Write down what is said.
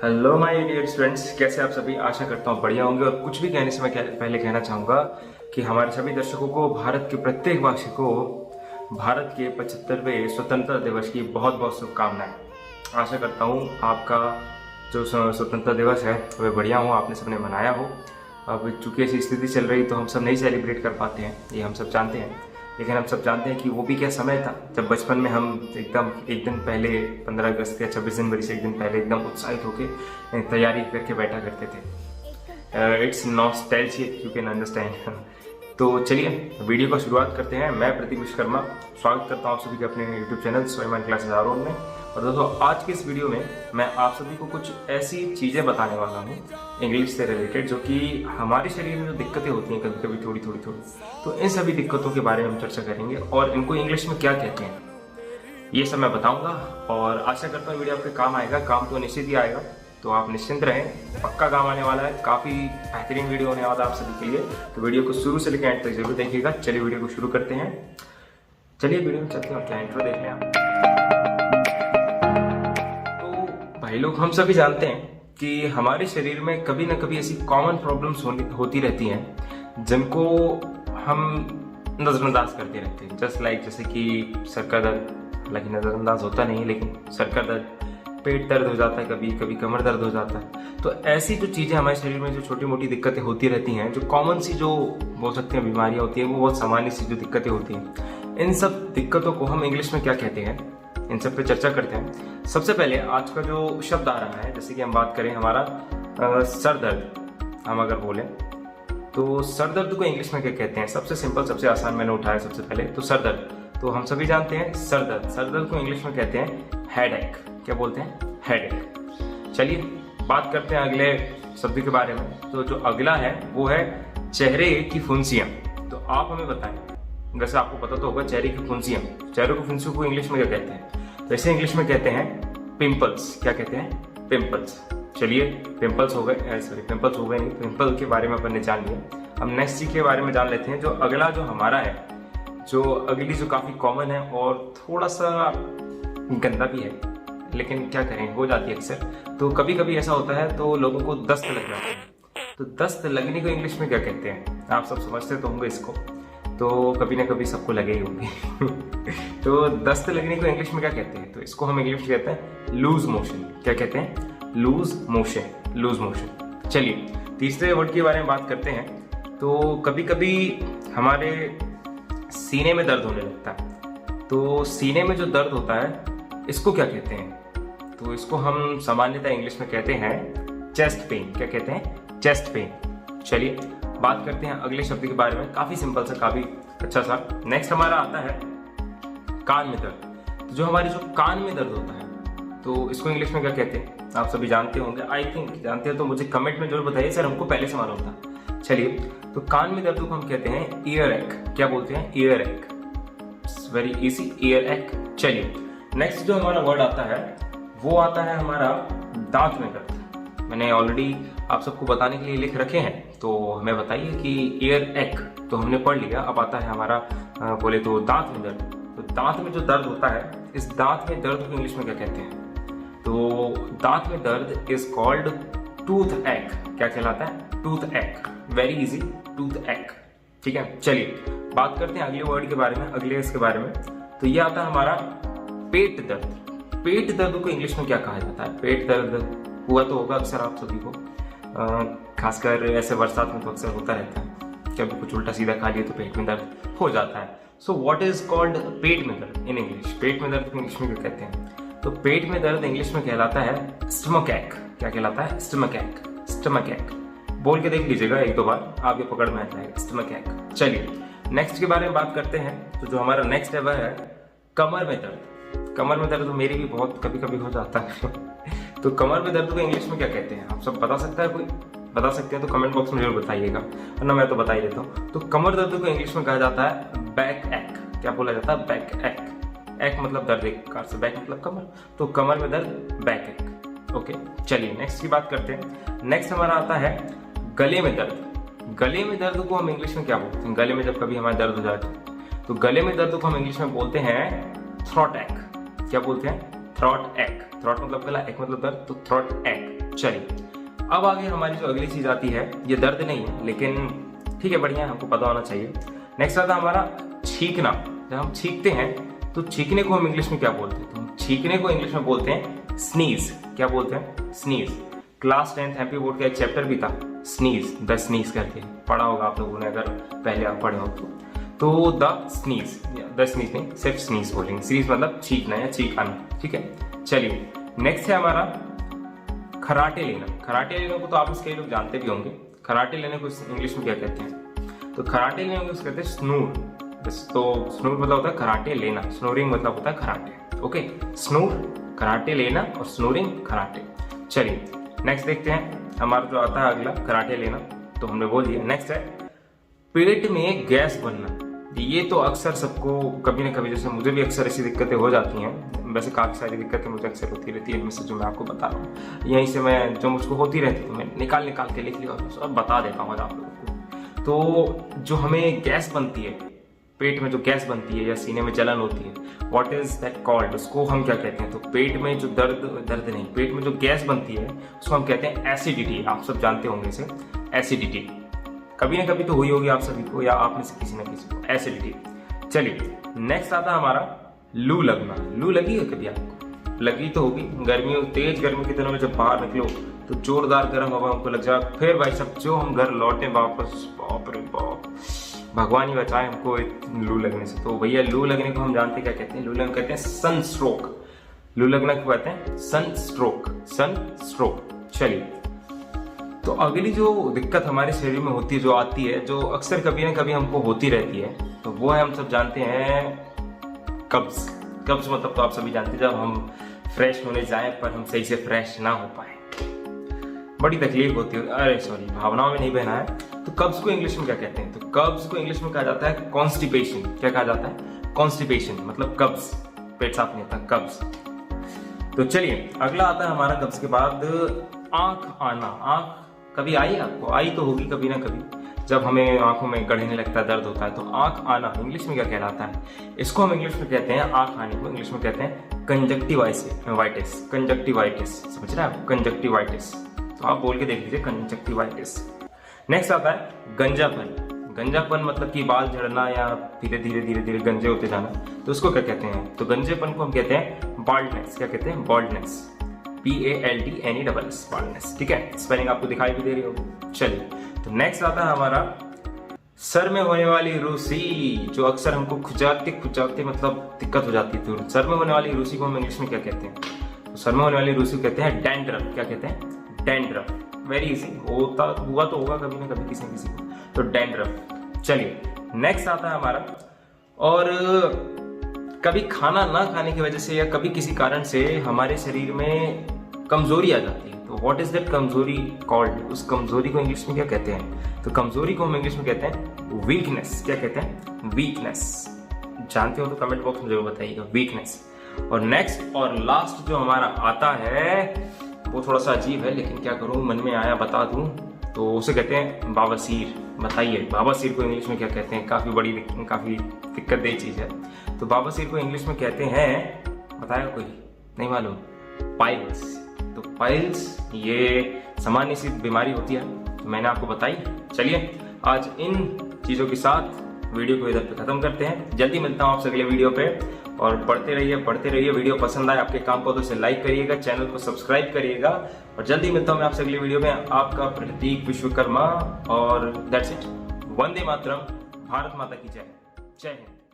Hello my dear students, कैसे आप सभी। आशा करता हूँ बढ़िया होंगे। और कुछ भी कहने से मैं पहले कहना चाहूँगा कि हमारे सभी दर्शकों को, भारत के प्रत्येक वासी को भारत के 75वें स्वतंत्रता दिवस की बहुत बहुत शुभकामनाएं। आशा करता हूँ आपका जो स्वतंत्रता दिवस है वह बढ़िया हो, आपने सबने मनाया हो। अब चूंकि ऐसी स्थिति चल रही तो हम सब नहीं सेलिब्रेट कर पाते हैं, ये हम सब जानते हैं। लेकिन हम सब जानते हैं कि वो भी क्या समय था जब बचपन में हम एकदम एक दिन पहले 15 अगस्त या 26 जनवरी से एक दिन पहले एकदम उत्साहित होकर तैयारी करके बैठा करते थे। It's nostalgia, you can understand. तो चलिए वीडियो का शुरुआत करते हैं। मैं प्रतीक विश्वकर्मा स्वागत करता हूँ आप सभी के अपने यूट्यूब चैनल स्वयं क्लासेस आरोन में। और दोस्तों आज के इस वीडियो में मैं आप सभी को कुछ ऐसी चीज़ें बताने वाला हूँ इंग्लिश से रिलेटेड, जो कि हमारे शरीर में जो दिक्कतें होती हैं कभी कभी थोड़ी थोड़ी, तो इन सभी दिक्कतों के बारे में हम चर्चा करेंगे और इनको इंग्लिश में क्या कहते हैं ये सब मैं बताऊंगा। और आशा करता हूँ वीडियो आपके काम आएगा। काम तो निश्चित ही आएगा, तो आप निश्चिंत रहें, पक्का काम आने वाला है। काफ़ी बेहतरीन वीडियो होने वाला है आप सभी के लिए, तो वीडियो को शुरू से लेकर एंड तक जरूर देखिएगा। चलिए वीडियो को शुरू करते हैं। चलिए वीडियो में चलते हैं और क्या इंट्रो देख लें आप। तो भाई लोग, हम सभी जानते हैं कि हमारे शरीर में कभी ना कभी ऐसी कॉमन प्रॉब्लम्स होती रहती हैं जिनको हम नज़रअंदाज करते रहते हैं। जैसे कि सर का दर्द, हालांकि नज़रअंदाज होता नहीं, लेकिन सर का दर्द, पेट दर्द हो जाता है, कभी कभी कमर दर्द हो जाता है। तो ऐसी जो चीज़ें हमारे शरीर में जो छोटी मोटी दिक्कतें होती रहती हैं, जो कॉमन सी जो बोल सकते हैं बीमारियां होती हैं, वो बहुत सामान्य सी जो दिक्कतें होती हैं, इन सब दिक्कतों को हम इंग्लिश में क्या कहते हैं, इन सब पे चर्चा करते हैं। सबसे पहले आज का जो शब्द आ रहा है, जैसे कि हम बात करें हमारा सर दर्द, हम अगर बोलें तो सर दर्द को इंग्लिश में क्या कहते हैं। सबसे सिंपल, सबसे आसान मैंने उठाया सबसे पहले, तो सर दर्द। तो हम सभी जानते हैं सर दर्द को इंग्लिश में कहते हैं हेडेक। क्या बोलते हैं? हेडेक। चलिए बात करते हैं अगले शब्द के बारे में। तो जो अगला है वो है चेहरे की फुंसियां। तो आप हमें बताएं, वैसे आपको पता तो होगा चेहरे की फुंसियां, चेहरों की फुंसियों को इंग्लिश में क्या कहते हैं? तो इसे इंग्लिश में कहते हैं पिंपल्स। क्या कहते हैं? पिंपल्स। चलिए पिंपल्स हो गए, पिंपल्स हो गए नहीं, पिंपल के बारे में अपन ने जान लिया। अब नेक्स्ट चीज के बारे में जान लेते हैं। जो अगला जो हमारा है, जो अगली जो काफी कॉमन है और थोड़ा सा गंदा भी है, लेकिन क्या करें, हो जाती है अक्सर। तो कभी कभी ऐसा होता है तो लोगों को दस्त लग जाता है। तो दस्त लगने को इंग्लिश में क्या कहते हैं? आप सब समझते तो होंगे इसको, तो कभी ना कभी सबको लगे ही होंगे। तो दस्त लगने को इंग्लिश में क्या कहते हैं? तो इसको हम इंग्लिश में कहते हैं लूज मोशन। क्या कहते हैं? Loose motion. चलिए तीसरे वर्ड के बारे में बात करते हैं। तो कभी कभी हमारे सीने में दर्द होने लगता है। तो सीने में जो दर्द होता है इसको क्या कहते हैं? तो इसको हम सामान्यतः इंग्लिश में कहते हैं चेस्ट पेन। क्या कहते हैं? Chest pain. चलिए बात करते हैं अगले शब्द के बारे में। काफी सिंपल सा, काफी अच्छा सा। नेक्स्ट हमारा आता है कान में दर्द। तो जो हमारे जो कान में दर्द होता है, तो इसको इंग्लिश में क्या कहते हैं? आप सभी जानते होंगे, आई थिंक जानते हैं, तो मुझे कमेंट में जरूर बताइए सर, हमको पहले से मालूम था। चलिए, तो कान में दर्द को हम कहते हैं ईयर एक। क्या बोलते हैं? ईयर एक। वेरी इजी, ईयर एक। चलिए नेक्स्ट जो हमारा वर्ड आता है वो आता है हमारा दांत में दर्द। मैंने ऑलरेडी आप सबको बताने के लिए लिख रखे हैं, तो हमें बताइए कि ईयर एक तो हमने पढ़ लिया। अब आता है हमारा बोले तो दांत में दर्द। तो दांत में जो दर्द होता है, इस दांत में दर्द को इंग्लिश में क्या कहते हैं? तो दांत में दर्द इज कॉल्ड टूथ एक। क्या कहलाता है? टूथ एक। वेरी इजी, टूथ एक। ठीक है, चलिए बात करते हैं अगले वर्ड के बारे में, अगले इसके बारे में। तो ये आता है हमारा पेट दर्द। पेट दर्द को इंग्लिश में क्या कहा जाता है? पेट दर्द हुआ तो होगा अक्सर आप सभी को, खासकर ऐसे बरसात में तो अक्सर होता रहता है, कभी कुछ उल्टा सीधा खा लिया तो पेट में दर्द हो जाता है। सो व्हाट इज कॉल्ड पेट में दर्द इन इंग्लिश? पेट में दर्द को इंग्लिश में क्या कहते हैं? तो पेट में दर्द इंग्लिश में कहलाता है स्टमक एक। क्या कहलाता है? स्टमक एक। स्टमक एक बोल के देख लीजिएगा एक दो बार, आपके पकड़ में आ जाएगा स्टमक एक। चलिए नेक्स्ट के बारे में बात करते हैं। तो जो हमारा नेक्स्ट है वह है कमर में दर्द। कमर में दर्द तो मेरी भी बहुत कभी कभी हो जाता है। तो कमर में दर्द को इंग्लिश में क्या कहते हैं? आप सब बता सकता है? कोई बता सकते हैं तो कमेंट बॉक्स में जरूर बताइएगा, वरना मैं तो बता ही देता हूँ। तो कमर दर्द को इंग्लिश में कहा जाता है बैक एक। क्या बोला जाता है? बैक एक। एक मतलब दर्द, एक कार से, बैक मतलब कमर, तो कमर में दर्द बैक एक। ओके, चलिए नेक्स्ट की बात करते हैं। नेक्स्ट हमारा आता है गले में दर्द। गले में दर्द को हम इंग्लिश में क्या बोलते हैं? गले में जब कभी हमारा दर्द हो जाए तो गले में दर्द को हम इंग्लिश में बोलते हैं थ्रॉट एक। क्या बोलते हैं? थ्रॉट एक। थ्रॉट मतलब गला, एक मतलब दर्द, तो थ्रॉट एक। चलिए अब आगे हमारी जो अगली चीज आती है, ये दर्द नहीं है लेकिन ठीक है, बढ़िया, हमको पता होना चाहिए। नेक्स्ट आता है हमारा छींकना। जब हम छींकते हैं तो छींकने को हम इंग्लिश में क्या बोलते हैं? तो हम छींकने को इंग्लिश में बोलते हैं स्नीज। क्या बोलते हैं? Sneeze. Class 10th happy board का एक चैप्टर भी था, स्नीज, द स्नीज करके, पढ़ा होगा आप लोगों ने अगर पहले आप पढ़े हो तो द स्नीज नहीं, सिर्फ स्नीज बोलेंगे। स्नीज मतलब छींकना या छींकाना, ठीक है। चलिए नेक्स्ट है हमारा खराटे लेना। खराटे लेने को तो आप कई लोग जानते भी होंगे। खराटे लेने को इंग्लिश में क्या कहते हैं? तो खराटे लेने को कहते हैं स्नूर। तो स्नूर मतलब होता है खराटे लेना, स्नोरिंग मतलब होता है खराटे। ओके, स्नूर, खराटे लेना और स्नोरिंग खराटे। चलिए नेक्स्ट देखते हैं हमारा जो आता है अगला, खराटे लेना तो हमने बोल दिया। नेक्स्ट है पेट में गैस बनना। ये तो अक्सर सबको कभी ना कभी, जैसे मुझे भी अक्सर ऐसी दिक्कतें हो जाती हैं। वैसे काफ़ी सारी दिक्कतें मुझे अक्सर होती रहती है, इनमें से जो मैं आपको बता रहा हूँ यहीं से मैं जो मुझको होती रहती है मैं निकाल के लिख लिया और बता देता हूँ आप लोगों को। तो जो हमें गैस बनती है, पेट में जो गैस बनती है या सीने में जलन होती है, व्हाट इज दैट कॉल्ड? उसको हम क्या कहते हैं? तो पेट में जो दर्द नहीं, पेट में जो गैस बनती है उसको हम कहते हैं एसिडिटी। आप सब जानते होंगे इसे, एसिडिटी। कभी ना कभी तो हुई होगी आप सभी को या आप में से किसी ना किसी को, एसिडिटी। चलिए नेक्स्ट आता है हमारा लू लगना। लू लगी है कभी आपको? लगी तो होगी। गर्मियों, तेज गर्मी के दिनों में जब बाहर निकलो तो जोरदार गर्म हवा हमको लग जाए, फिर भाई सब जो हम घर लौटे वापस, बाप रे बाप, भगवान ही बचाए हमको लू लगने से। तो भैया लू लगने को हम जानते क्या कहते हैं? लू लगने कहते हैं सन स्ट्रोक। लू लगना को कहते हैं सन स्ट्रोक, सन स्ट्रोक। चलिए तो अगली जो दिक्कत हमारे शरीर में होती है, जो आती है, जो अक्सर कभी ना कभी हमको होती रहती है, तो वो है, हम सब जानते हैं, कब्ज। कब्ज मतलब तो आप सभी जानते हैं, जब हम फ्रेश होने जाएं पर हम सही से फ्रेश ना हो पाए, बड़ी तकलीफ होती है। अरे सॉरी, भावनाओं में नहीं बहना है। तो कब्ज को इंग्लिश में क्या कहते हैं? तो कब्ज को इंग्लिश में कहा जाता है कॉन्स्टिपेशन। क्या कहा जाता है? कॉन्स्टिपेशन मतलब कब्ज, पेट साफ नहीं होता, कब्ज। तो चलिए अगला आता है हमारा कब्ज के बाद आंख आना। आंख कभी आई आपको? आई तो होगी कभी ना कभी, जब हमें आंखों में गड़ने लगता है, दर्द होता है। तो आंख आना इंग्लिश में क्या कहलाता है? इसको हम इंग्लिश में कहते हैं, आंख आने को इंग्लिश में कहते हैं कंजक्टिवाइटिस। कंजक्टिवाइटिस, समझ रहे हैं आप? कंजक्टिवाइटिस, तो आप बोल के देख लीजिए, कंजक्टिवाइटिस। नेक्स्ट आता है गंजापन। गंजापन मतलब कि बाल झड़ना या धीरे धीरे गंजे होते जाना, तो उसको क्या कहते हैं? तो गंजेपन को हम कहते हैं बाल्डनेस। क्या कहते हैं? Baldness, BALDNESS, baldness. ठीक है, स्पेलिंग आपको दिखाई भी दे रही होगी। चलिए तो नेक्स्ट आता है हमारा सर में होने वाली रूसी, जो अक्सर हमको खुजाते मतलब दिक्कत हो जाती है। तो सर में होने वाली रूसी को हम इंग्लिश में क्या कहते हैं? तो सर में होने वाली रूसी कहते हैं डैंड्रफ। क्या कहते हैं? डैंड्रफ। वेरी इजी, हुआ तो होगा कभी ना कभी किसी को, तो डैंड्रफ। चलिए नेक्स्ट आता है हमारा, और कभी खाना ना खाने की वजह से या कभी किसी कारण से हमारे शरीर में कमजोरी आ जाती है। तो व्हाट इज दैट कमजोरी कॉल्ड? उस कमजोरी को इंग्लिश में क्या कहते हैं? तो कमजोरी को हम इंग्लिश में कहते हैं वीकनेस। क्या कहते हैं? वीकनेस। जानते हो तो कमेंट बॉक्स में जरूर बताइएगा, वीकनेस। और नेक्स्ट और लास्ट जो हमारा आता है वो थोड़ा सा अजीब है, लेकिन क्या करूं, मन में आया बता दूं। तो उसे कहते हैं बावासीर। बताइए बावासीर को इंग्लिश में क्या कहते हैं? काफी दिक्कत दे चीज है। तो बावासीर को इंग्लिश में कहते हैं, बताया कोई? नहीं मालूम? पाइल्स। तो पाइल्स ये सामान्य सी बीमारी होती है, तो मैंने आपको बताई। चलिए आज इन चीजों के साथ वीडियो को इधर पे खत्म करते हैं। जल्दी मिलता हूँ आपसे अगले वीडियो पे, और पढ़ते रहिए। वीडियो पसंद आए, आपके काम को तो इसे लाइक करिएगा, चैनल को सब्सक्राइब करिएगा, और जल्दी मिलता हूँ मैं आपसे अगले वीडियो में। आपका प्रतीक विश्वकर्मा, और दैट्स इट। वंदे मातरम। भारत माता की जय। जय हिंद।